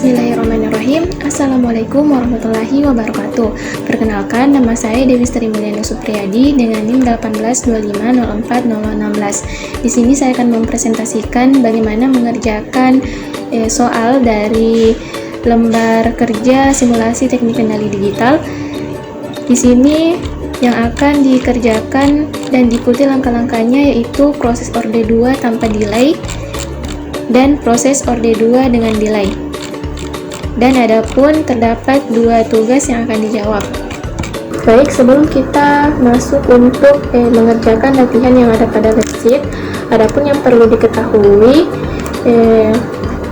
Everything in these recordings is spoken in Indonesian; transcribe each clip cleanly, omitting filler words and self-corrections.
Bismillahirrahmanirrahim. Assalamualaikum warahmatullahi wabarakatuh. Perkenalkan, nama saya Dewi Sri Mulyani Supriyadi dengan NIM 1825040016. Di sini saya akan mempresentasikan bagaimana mengerjakan soal dari lembar kerja simulasi teknik kendali digital. Di sini yang akan dikerjakan dan diikuti langkah-langkahnya yaitu proses orde 2 tanpa delay dan proses orde 2 dengan delay. Dan adapun terdapat dua tugas yang akan dijawab. Baik, sebelum kita masuk untuk mengerjakan latihan yang ada pada worksheet, adapun yang perlu diketahui,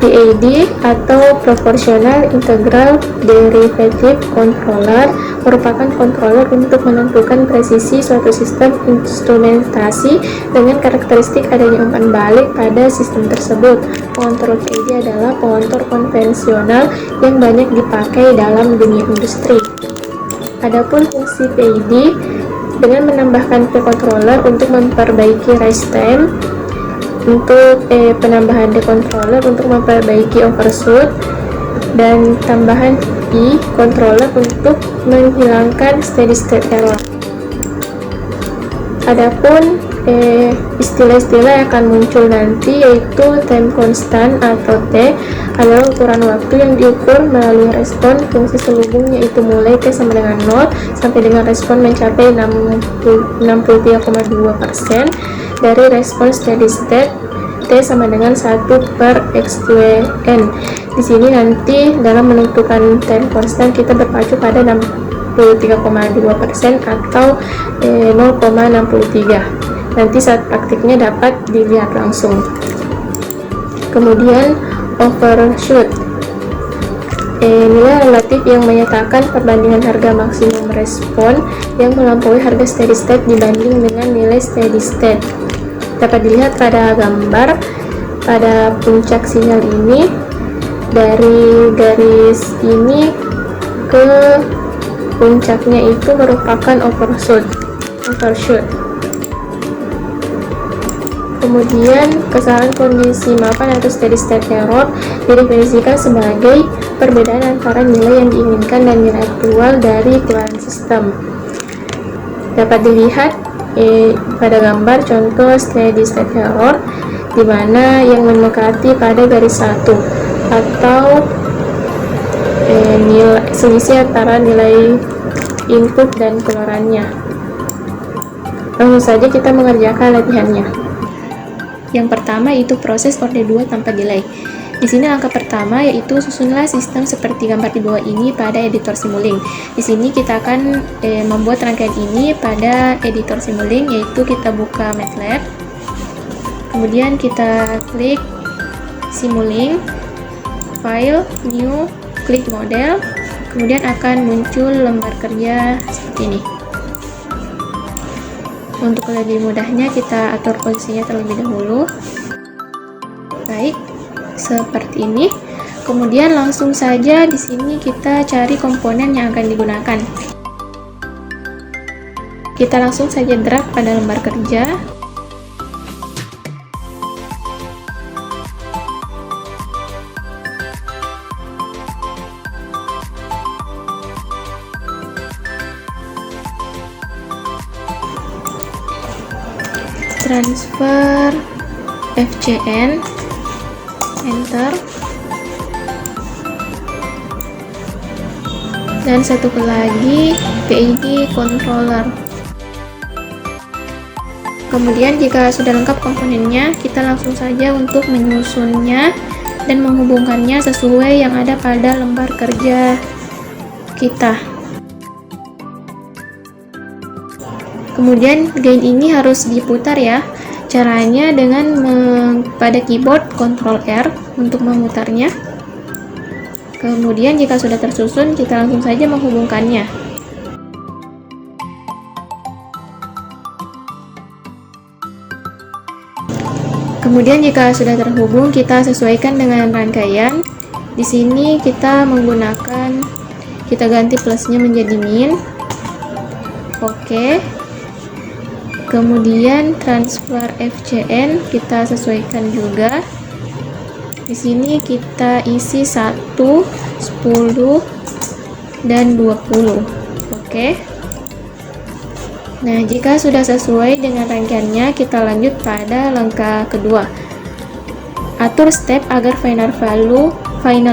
PID atau Proportional Integral Derivative Controller merupakan controller untuk menentukan presisi suatu sistem instrumentasi dengan karakteristik adanya umpan balik pada sistem tersebut. Pengontrol PID adalah pengontrol konvensional yang banyak dipakai dalam dunia industri. Adapun fungsi PID dengan menambahkan P-controller untuk memperbaiki rise time, untuk penambahan D-controller untuk memperbaiki overshoot, dan tambahan I-controller untuk menghilangkan steady state error. Adapun istilah-istilah yang akan muncul nanti yaitu time constant atau T adalah ukuran waktu yang diukur melalui respon fungsi selubung, yaitu mulai T sama dengan 0 sampai dengan respon mencapai 63,2% dari respon steady state T sama dengan 1/xn. Di sini nanti dalam menentukan time constant kita berpacu pada 63,2% atau 0,63. Nanti saat praktiknya dapat dilihat langsung. Kemudian overshoot, nilai relatif yang menyatakan perbandingan harga maksimum respon yang melampaui harga steady state dibanding dengan nilai steady state. Dapat dilihat pada gambar pada puncak sinyal ini, dari garis ini ke puncaknya itu merupakan overshoot. Kemudian kesalahan kondisi mapan atau steady state error didefinisikan sebagai perbedaan antara nilai yang diinginkan dan nilai aktual dari keluaran sistem. Dapat dilihat pada gambar contoh steady state error, di mana yang mendekati pada garis 1 atau nilai selisih antara nilai input dan keluarannya. Langsung saja kita mengerjakan latihannya. Yang pertama itu proses orde 2 tanpa delay. Di sini langkah pertama yaitu susunlah sistem seperti gambar di bawah ini pada editor Simulink. Di sini kita akan membuat rangkaian ini pada editor Simulink, yaitu kita buka MATLAB. Kemudian kita klik Simulink, File, New, klik Model. Kemudian akan muncul lembar kerja seperti ini. Untuk lebih mudahnya kita atur posisinya terlebih dahulu. Baik, seperti ini. Kemudian langsung saja di sini kita cari komponen yang akan digunakan. Kita langsung saja drag pada lembar kerja. Transfer FCN, enter, dan satu lagi PID controller. Kemudian jika sudah lengkap komponennya, kita langsung saja untuk menyusunnya dan menghubungkannya sesuai yang ada pada lembar kerja kita. Kemudian gain ini harus diputar ya. Caranya dengan pada keyboard Ctrl R untuk memutarnya. Kemudian jika sudah tersusun, kita langsung saja menghubungkannya. Kemudian jika sudah terhubung, kita sesuaikan dengan rangkaian. Di sini kita menggunakan, kita ganti plusnya menjadi min. Oke. Kemudian transfer FCN kita sesuaikan juga. Di sini kita isi 1, 10, dan 20. Oke. Nah, jika sudah sesuai dengan rangkaiannya, kita lanjut pada langkah kedua. Atur step agar final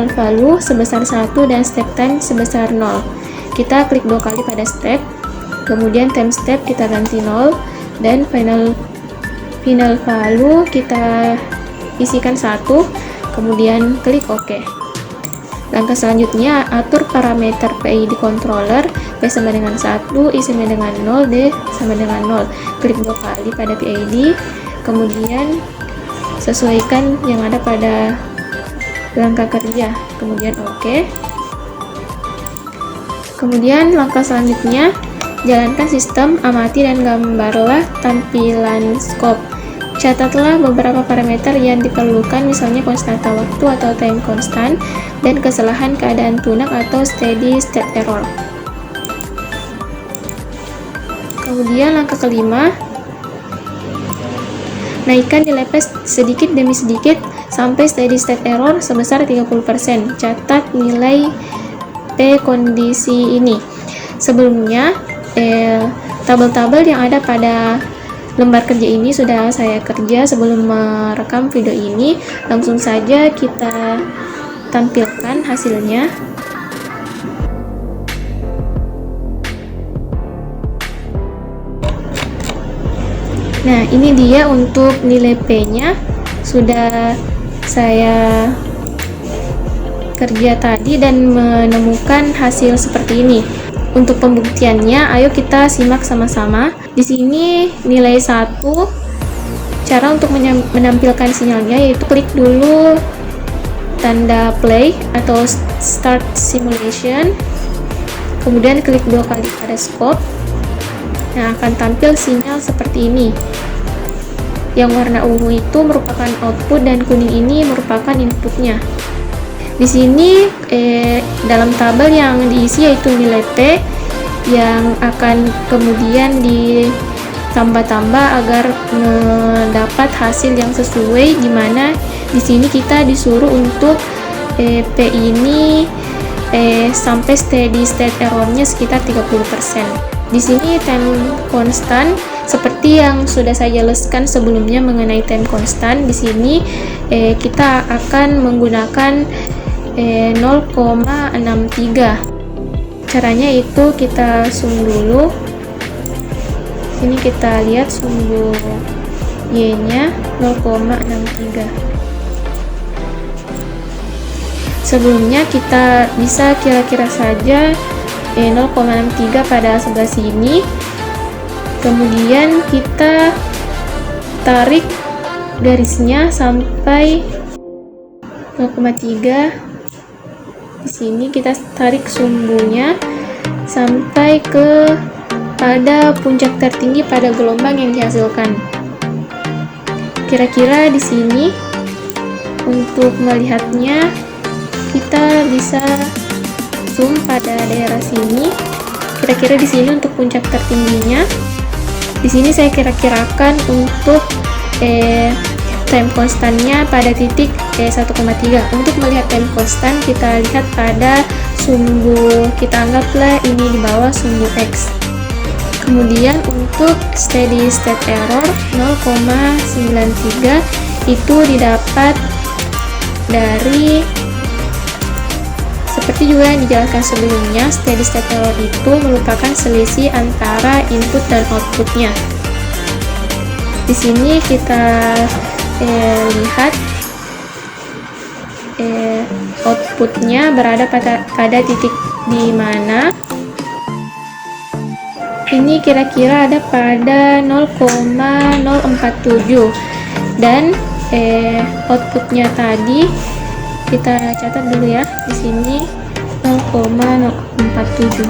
value sebesar 1 dan step time sebesar 0. Kita klik 2 kali pada step, kemudian time step kita ganti 0, dan final value kita isikan 1, kemudian klik OK. Langkah selanjutnya, atur parameter PID controller, P sama dengan 1, I sama dengan 0, D sama dengan 0. Klik 2 kali pada PID, kemudian sesuaikan yang ada pada langkah kerja, kemudian OK. Kemudian langkah selanjutnya, jalankan sistem, amati dan gambarlah tampilan scope. Catatlah beberapa parameter yang diperlukan, misalnya konstanta waktu atau time constant, dan kesalahan keadaan tunak atau steady state error. Kemudian langkah kelima, naikkan nilai P sedikit demi sedikit sampai steady state error sebesar 30%. Catat nilai P kondisi ini. Sebelumnya, tabel-tabel yang ada pada lembar kerja ini sudah saya kerja sebelum merekam video ini. Langsung saja kita tampilkan hasilnya. Nah, ini dia untuk nilai P-nya sudah saya kerja tadi dan menemukan hasil seperti ini. Untuk pembuktiannya, ayo kita simak sama-sama. Di sini nilai 1, cara untuk menampilkan sinyalnya yaitu klik dulu tanda play atau start simulation, kemudian klik 2 kali pada scope. Nah, akan tampil sinyal seperti ini. Yang warna ungu itu merupakan output dan kuning ini merupakan inputnya. Di sini dalam tabel yang diisi yaitu nilai P yang akan kemudian ditambah-tambah agar mendapat hasil yang sesuai, di mana di sini kita disuruh untuk P ini sampai steady state errornya sekitar 30%. Di sini time constant seperti yang sudah saya jelaskan sebelumnya mengenai time constant. Di sini kita akan menggunakan 0,63. Caranya itu kita zoom dulu. Sini kita lihat sumbu Y-nya 0,63. Sebelumnya kita bisa kira-kira saja 0,63 pada sebelah sini. Kemudian kita tarik garisnya sampai 0,3. Di sini kita tarik sumbunya sampai ke pada puncak tertinggi pada gelombang yang dihasilkan. Kira-kira di sini untuk melihatnya kita bisa zoom pada daerah sini. Kira-kira di sini untuk puncak tertingginya. Di sini saya kira-kirakan untuk time constantnya pada titik 1,3. Untuk melihat time constant, kita lihat pada sumbu, kita anggaplah ini di bawah sumbu X. Kemudian untuk steady state error 0,93 itu didapat dari, seperti juga yang dijelaskan sebelumnya, steady state error itu merupakan selisih antara input dan outputnya. Di sini kita lihat outputnya berada pada titik di mana ini kira-kira ada pada 0,047, dan outputnya tadi kita catat dulu ya, di sini 0,047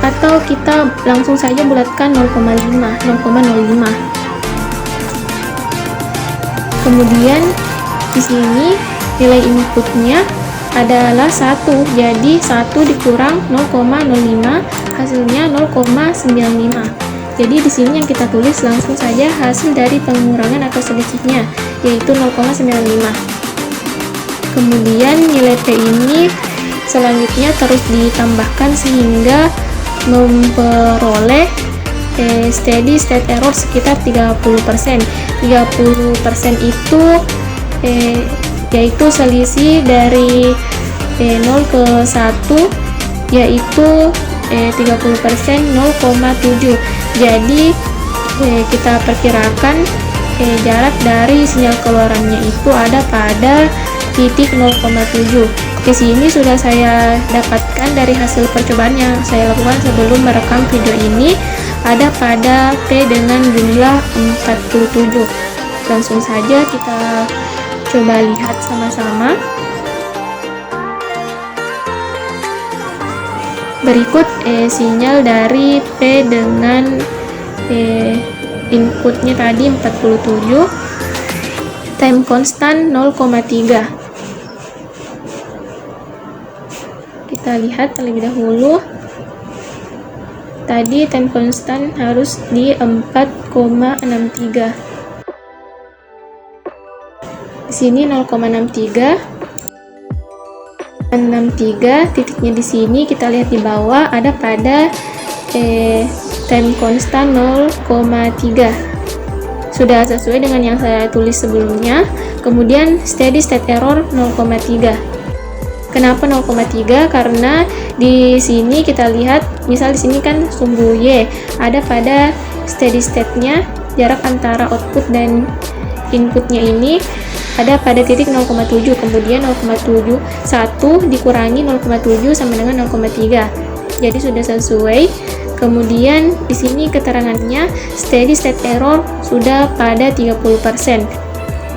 atau kita langsung saja bulatkan 0,05. Kemudian di sini nilai inputnya adalah 1, jadi 1 dikurang 0,05 hasilnya 0,95. Jadi di sini yang kita tulis langsung saja hasil dari pengurangan atau selisihnya, yaitu 0,95. Kemudian nilai P ini selanjutnya terus ditambahkan sehingga memperoleh steady state error sekitar 30%. 30% itu yaitu selisih dari 0 ke 1, yaitu 30% 0,7. Jadi kita perkirakan jarak dari sinyal keluarannya itu ada pada titik 0,7. Di sini sudah saya dapatkan dari hasil percobaan yang saya lakukan sebelum merekam video ini, ada pada P dengan jumlah 47. Langsung saja kita coba lihat sama-sama. Berikut sinyal dari P dengan inputnya tadi 47, time constant 0,3. Kita lihat terlebih dahulu. Tadi time constant harus di 4,63. Di sini 0,63. 63 titiknya di sini kita lihat di bawah ada pada time constant 0,3. Sudah sesuai dengan yang saya tulis sebelumnya. Kemudian steady state error 0,3. Kenapa 0,3? Karena di sini kita lihat, misal di sini kan sumbu Y ada pada steady state-nya, jarak antara output dan inputnya ini ada pada titik 0,7. Kemudian 0,71 dikurangi 0,7 sama dengan 0,3. Jadi sudah sesuai. Kemudian di sini keterangannya steady state error sudah pada 30%.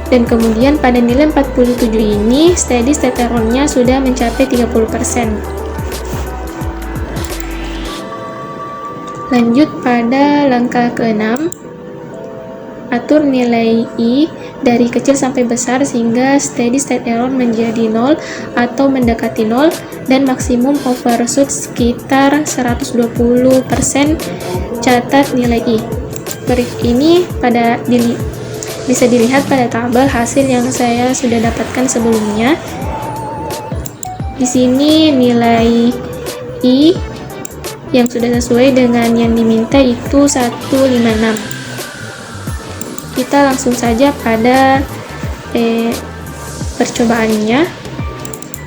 Dan kemudian pada nilai 47 ini steady state error-nya sudah mencapai 30%. Lanjut pada langkah ke-6, atur nilai I dari kecil sampai besar sehingga steady state error menjadi 0 atau mendekati 0 dan maksimum overshoot sekitar 120%. Catat nilai I. Berikut ini bisa dilihat pada tabel hasil yang saya sudah dapatkan sebelumnya. Di sini nilai I yang sudah sesuai dengan yang diminta itu 156. Kita langsung saja pada percobaannya.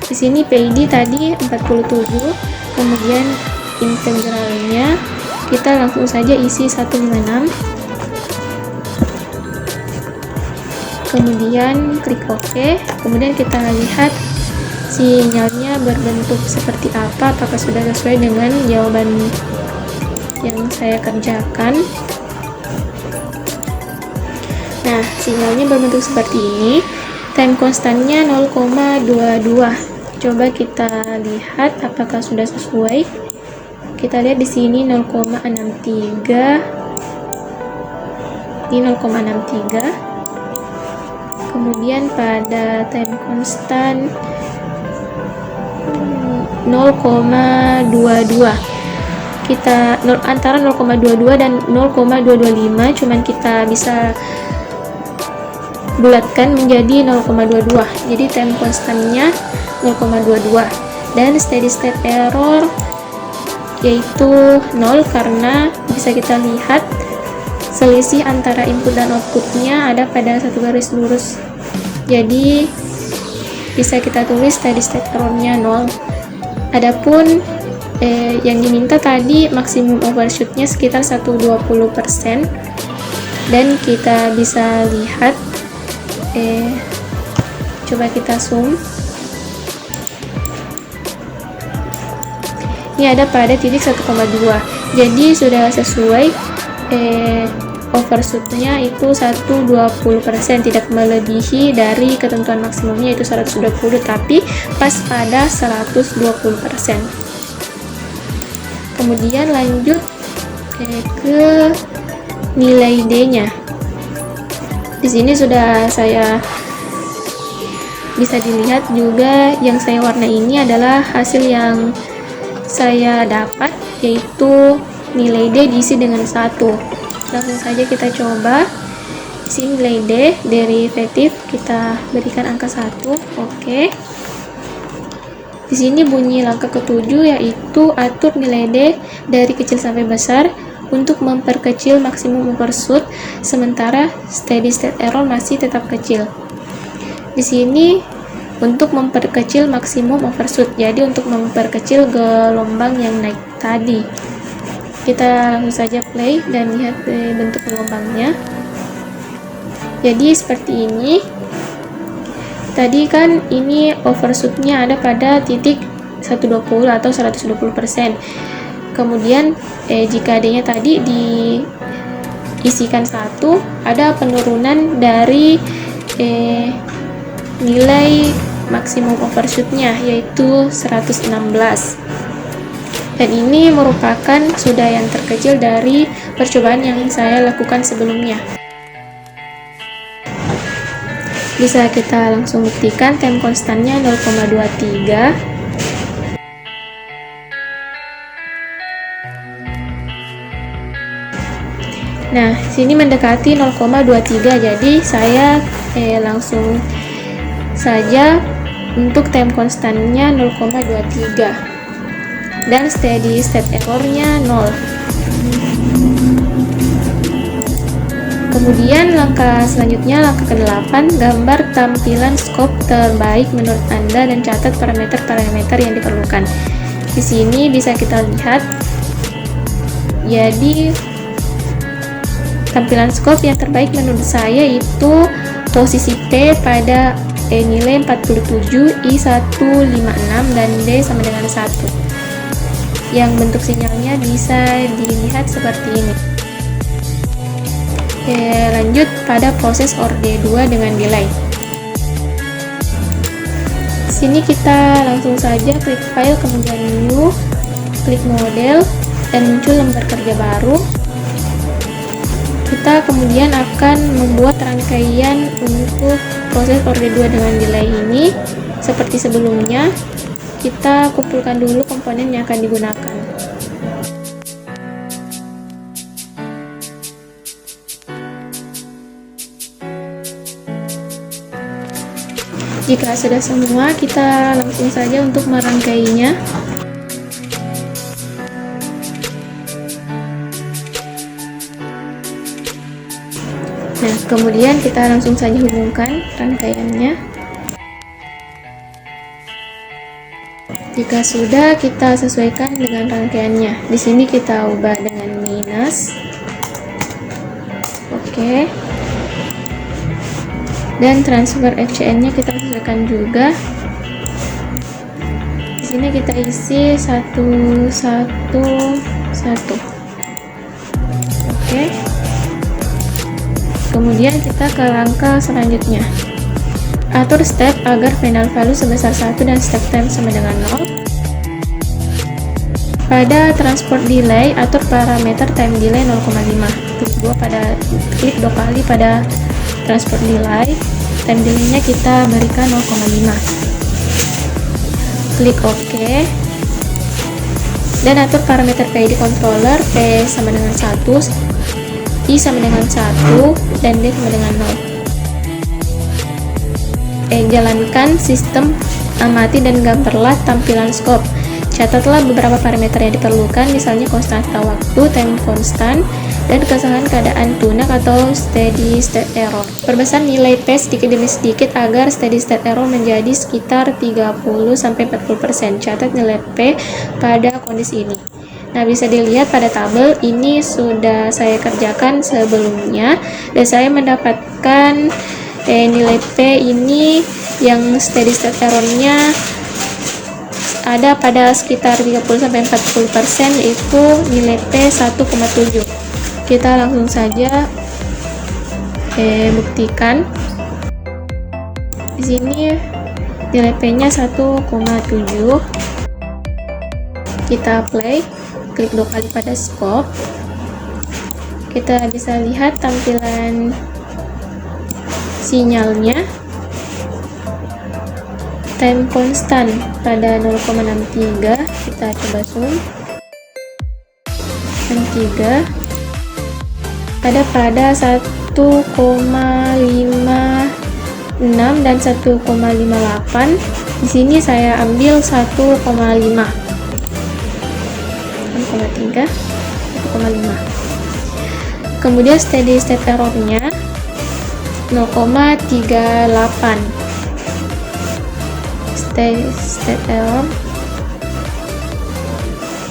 Di sini PID tadi 47, kemudian integralnya kita langsung saja isi 156. Kemudian klik OK. Kemudian kita lihat sinyalnya berbentuk seperti apa, apakah sudah sesuai dengan jawaban yang saya kerjakan. Nah, sinyalnya berbentuk seperti ini. Time constantnya 0,22. Coba kita lihat apakah sudah sesuai. Kita lihat di sini 0,63. Ini 0,63. Kemudian pada time constant 0,22. Kita antara 0,22 dan 0,225, cuman kita bisa bulatkan menjadi 0,22. Jadi time constantnya 0,22 dan steady state error yaitu 0 karena bisa kita lihat selisih antara input dan outputnya ada pada satu garis lurus. Jadi bisa kita tulis steady state errornya 0. Adapun yang diminta tadi maksimum overshootnya sekitar 120%, dan kita bisa lihat coba kita zoom. Ini ada pada titik 1,2. Jadi sudah sesuai overshootnya itu 120%, tidak melebihi dari ketentuan maksimumnya yaitu 120, tapi pas pada 120%. Kemudian lanjut ke nilai D-nya. Di sini sudah saya bisa dilihat juga yang saya warnai ini adalah hasil yang saya dapat yaitu nilai D diisi dengan 1. Langsung saja kita coba. Di sini nilai D derivatif kita berikan angka 1. Oke. Di sini bunyi langkah ke-7 yaitu atur nilai D dari kecil sampai besar untuk memperkecil maksimum overshoot, sementara steady state error masih tetap kecil. Di sini untuk memperkecil maksimum overshoot, jadi untuk memperkecil gelombang yang naik tadi. Kita langsung saja play dan lihat bentuk gelombangnya. Jadi seperti ini. Tadi kan ini overshootnya ada pada titik 120 atau 120%. Kemudian jika D-nya tadi diisikan 1, ada penurunan dari nilai maksimum overshootnya yaitu 116. Dan ini merupakan sudah yang terkecil dari percobaan yang saya lakukan sebelumnya. Bisa kita langsung buktikan time konstannya 0,23. Nah, sini mendekati 0,23, jadi saya langsung saja untuk time konstannya 0,23 dan steady state errornya 0. Kemudian langkah selanjutnya, langkah ke-8, gambar tampilan scope terbaik menurut Anda dan catat parameter-parameter yang diperlukan. Di sini bisa kita lihat, jadi tampilan scope yang terbaik menurut saya itu posisi P pada nilai 47, I156, dan D sama dengan 1. Yang bentuk sinyalnya bisa dilihat seperti ini. Lanjut pada proses OR-D2 dengan delay. Sini kita langsung saja klik file, kemudian new, klik model, dan muncul lembar kerja baru. Kita kemudian akan membuat rangkaian untuk proses OR-D2 dengan delay ini. Seperti sebelumnya, kita kumpulkan dulu komponen yang akan digunakan. Jika sudah semua, kita langsung saja untuk merangkainya. Nah, kemudian kita langsung saja hubungkan rangkaiannya. Jika sudah, kita sesuaikan dengan rangkaiannya. Di sini kita ubah dengan minus. Oke. Dan transfer FCN-nya kita sesuaikan juga. Di sini kita isi 111. Oke. Kemudian kita ke langkah selanjutnya. Atur step agar final value sebesar 1 dan step time sama dengan 0. Pada transport delay, atur parameter time delay 0,5. Klik dua kali pada transport delay. Time delay-nya kita berikan 0,5. Klik OK. Dan atur parameter PID controller, P sama dengan 1, I sama dengan 1, dan D sama dengan 0. Jalankan sistem amati dan gambarlah tampilan scope. Catatlah beberapa parameter yang diperlukan, misalnya konstanta waktu, time constant, dan kesamaan keadaan tunak atau steady state error. Perbesar nilai P sedikit demi sedikit agar steady state error menjadi sekitar 30-40%. Catat nilai P pada kondisi ini. Nah, bisa dilihat pada tabel ini sudah saya kerjakan sebelumnya, dan saya mendapatkan nilai P ini yang steady state errornya ada pada sekitar 30-40%, yaitu nilai P 1,7. Kita langsung saja buktikan. Di sini nilai P-nya 1,7. Kita play, klik dua kali pada scope. Kita bisa lihat tampilan sinyalnya. Time constant pada 0,63. Kita coba zoom. 3 ada pada 1,56 dan 1,58. Di sini saya ambil 1,5. 1,3 1,5. Kemudian steady state errornya 0,38. Steady state error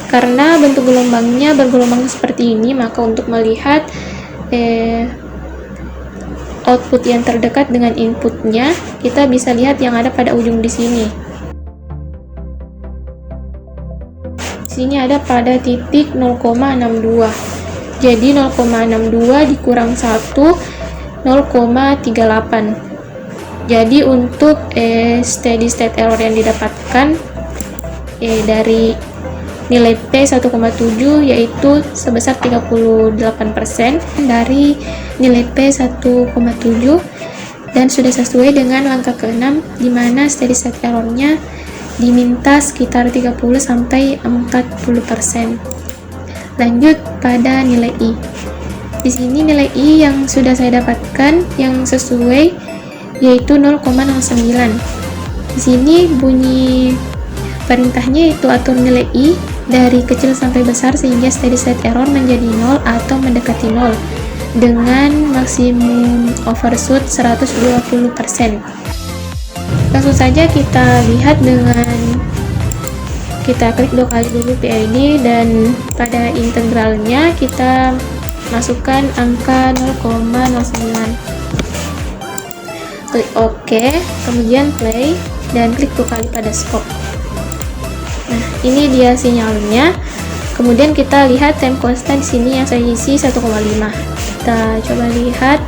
karena bentuk gelombangnya bergelombang seperti ini, maka untuk melihat output yang terdekat dengan inputnya, kita bisa lihat yang ada pada ujung di sini. Di sini ada pada titik 0,62. Jadi 0,62 dikurang 1, 0,38. Jadi untuk steady state error yang didapatkan dari nilai P 1,7 yaitu sebesar 38% dari nilai P 1,7, dan sudah sesuai dengan langkah ke-6 di mana steady state errornya diminta sekitar 30-40%. Lanjut pada nilai I. Di sini nilai I yang sudah saya dapatkan yang sesuai yaitu 0,09. Di sini bunyi perintahnya itu atur nilai I dari kecil sampai besar sehingga steady state error menjadi 0 atau mendekati 0 dengan maksimum overshoot 120%. Langsung saja kita lihat dengan kita klik 2 kali dulu PID, dan pada integralnya kita masukkan angka 0,09. Klik OK, kemudian play dan klik 2 kali pada scope. Nah, ini dia sinyalnya. Kemudian kita lihat time constant di sini yang saya isi 1,5. Kita coba lihat.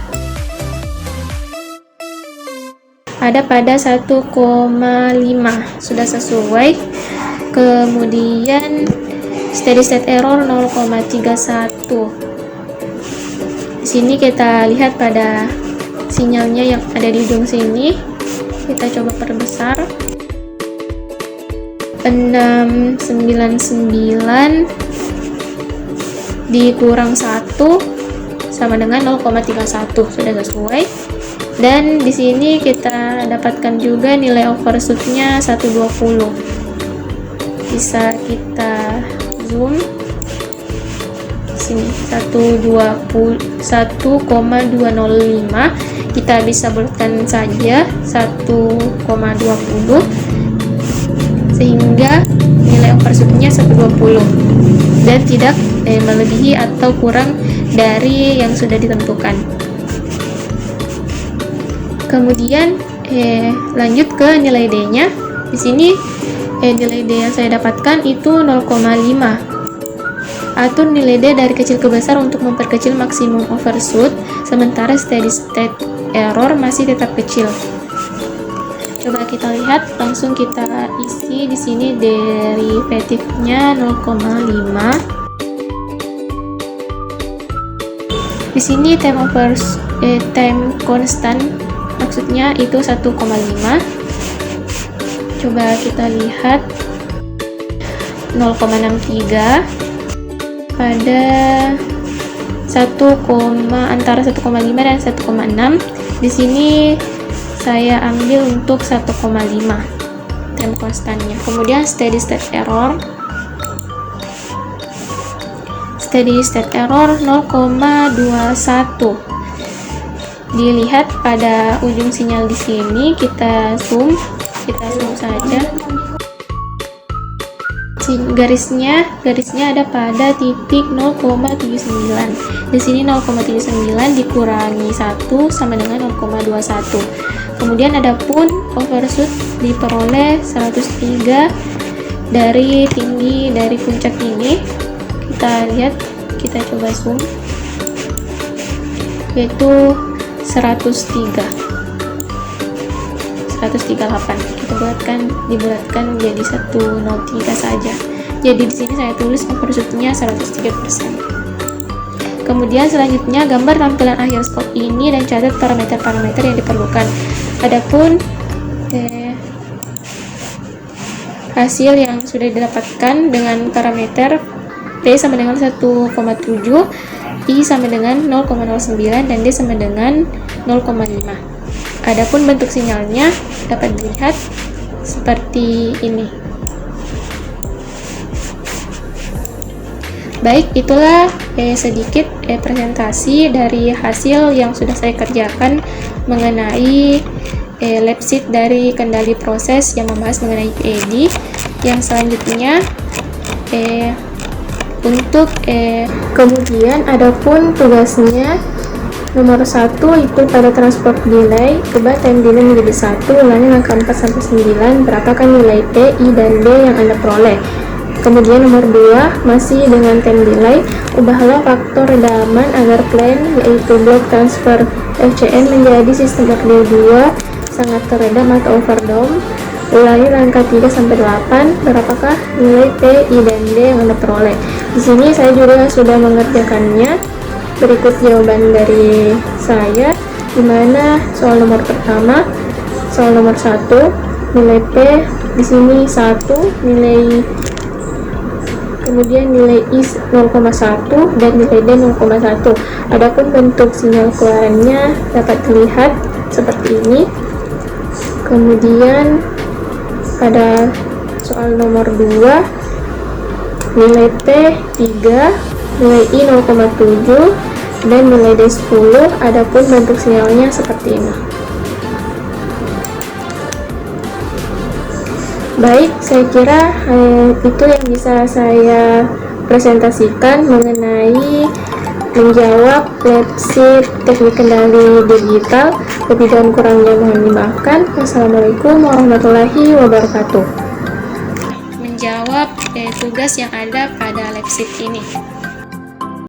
Ada pada 1,5, sudah sesuai. Kemudian steady state error 0,31. Di sini kita lihat pada sinyalnya yang ada di ujung sini. Kita coba perbesar. 699 dikurang 1 sama dengan 0,31, sudah sesuai. Dan di sini kita dapatkan juga nilai overshootnya 120. Bisa kita zoom sini 1,205. Kita bisa bulatkan saja 1,20 sehingga nilai overshootnya 120 dan tidak melebihi atau kurang dari yang sudah ditentukan. Kemudian lanjut ke nilai D-nya. Di sini nilai D yang saya dapatkan itu 0,5. Atur nilai D dari kecil ke besar untuk memperkecil maksimum overshoot, sementara steady state error masih tetap kecil. Coba kita lihat, langsung kita isi di sini derivatifnya 0,5. Di sini time constant maksudnya itu 1,5. Coba kita lihat 0,63 pada antara 1,5 dan 1,6. Di sini saya ambil untuk 1,5 time constantnya. Kemudian steady state error 0,21. Dilihat pada ujung sinyal di sini, kita zoom saja. Garisnya ada pada titik 0,79. Di sini 0,79 dikurangi 1 sama dengan 0,21. Kemudian adapun overshoot diperoleh 103 dari tinggi dari puncak ini. Kita lihat, kita coba zoom, yaitu 138. Kita dibulatkan menjadi 103 saja. Jadi di sini saya tulis overshootnya 103%. Kemudian selanjutnya gambar tampilan akhir scope ini dan catat parameter-parameter yang diperlukan. Adapun hasil yang sudah didapatkan dengan parameter D sama dengan 1,7, I sama dengan 0,09, dan D sama dengan 0,5. Adapun bentuk sinyalnya dapat dilihat seperti ini. Baik, itulah sedikit presentasi dari hasil yang sudah saya kerjakan mengenai lab sheet dari kendali proses yang membahas mengenai PID. Yang selanjutnya untuk kemudian adapun tugasnya nomor 1 itu pada transport delay, ubah time delay menjadi 1, ulangi angka 4 sampai 9, berapakah nilai T, I, dan D yang Anda peroleh. Kemudian nomor 2 masih dengan time delay, ubahlah faktor redaman agar plan yaitu block transfer FCN menjadi sistem order 2 sangat teredam atau overdome. Ulangi langkah 3 sampai 8, berapakah nilai T, I, dan D yang Anda peroleh. Di sini saya juga sudah mengerjakannya. Berikut jawaban dari saya, di mana soal nomor pertama, soal nomor 1, nilai P di sini 1, nilai kemudian nilai I 0,1 dan nilai D 0,1. Adapun bentuk sinyal keluarannya dapat dilihat seperti ini. Kemudian pada soal nomor 2, nilai P 3, nilai I 0,7, dan nilai D 10. Adapun bentuk sinyalnya seperti ini. Baik, saya kira itu yang bisa saya presentasikan mengenai menjawab lab sheet teknik kendali digital. Lebih dan kurangnya mohon dimaafkan. Wassalamualaikum warahmatullahi wabarakatuh. Menjawab tugas yang ada pada lab sheet ini.